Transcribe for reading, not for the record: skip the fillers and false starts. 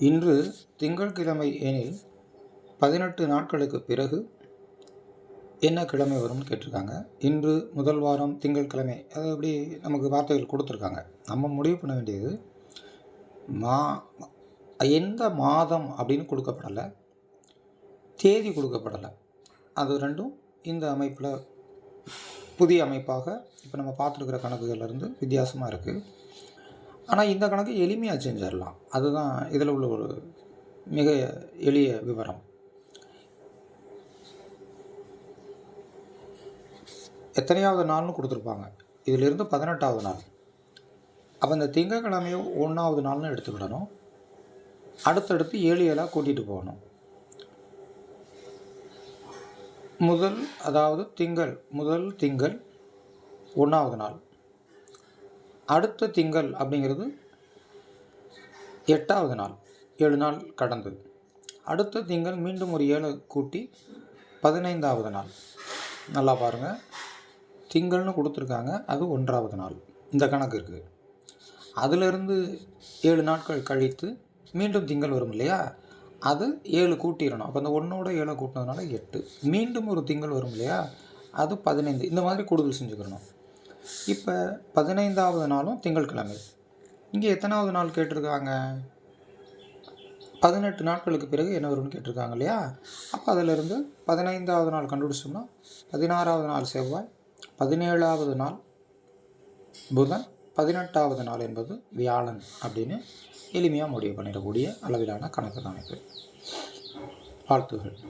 இன்று திங்கட்கிழமை எனில் 18 நாட்களுக்கு பிறகு என்ன கிழமை வரும்னு கேட்டிருக்காங்க. இன்று முதல் வாரம் திங்கட்கிழமை, அது எப்படி நமக்கு வார்த்தைகள் கொடுத்துருக்காங்க. நம்ம முடிவு பண்ண வேண்டியது எந்த மாதம் அப்படின்னு கொடுக்கப்படலை, தேதி கொடுக்கப்படலை. அது ரெண்டும் இந்த அமைப்பில் புதிய அமைப்பாக இப்போ நம்ம பார்த்துருக்கிற கணக்குகள்லேருந்து வித்தியாசமாக இருக்குது. ஆனால் இந்த கணக்கு எளிமையாக செஞ்சிடலாம். அதுதான் இதில் உள்ள ஒரு மிக எளிய விவரம். எத்தனையாவது நாள்னு கொடுத்துருப்பாங்க. இதிலிருந்து 18வது நாள். அப்போ இந்த திங்கட்கிழமையோ 1வது நாள்னு எடுத்துக்கிடணும். அடுத்தடுத்து 7 7 கூட்டிகிட்டு போகணும். முதல் திங்கள் 1வது நாள். அடுத்த திங்கள் அப்படிங்கிறது 8வது நாள், 7 நாள் கடந்து. அடுத்த திங்கள் மீண்டும் ஒரு 7 கூட்டி 15வது நாள். நல்லா பாருங்கள், திங்கள்னு கொடுத்துருக்காங்க, அது 1வது நாள். இந்த கணக்கு இருக்குது. அதிலிருந்து 7 நாட்கள் கழித்து மீண்டும் திங்கள் வரும் இல்லையா, அது 7 கூட்டிடணும். அப்போ அந்த 1ஓட 7 கூட்டினதுனால 8. மீண்டும் ஒரு திங்கள் வரும் இல்லையா, அது 15. இந்த மாதிரி கூடுதல் செஞ்சுக்கிறணும். இப்போ 15வது நாளும் திங்கட்கிழமை. இங்கே எத்தனாவது நாள் கேட்டிருக்காங்க? 18 நாட்களுக்கு பிறகு என்ன வரும்னு கேட்டிருக்காங்க இல்லையா. அப்போ அதிலிருந்து 15வது நாள் கண்டுபிடிச்சோம்னா 16வது நாள் செவ்வாய், 17வது நாள் புதன், 18வது நாள் என்பது வியாழன் அப்படின்னு எளிமையாக முடிவு பண்ணிடக்கூடிய அளவிலான கணக்கு தான் இது. வாழ்த்துகள்.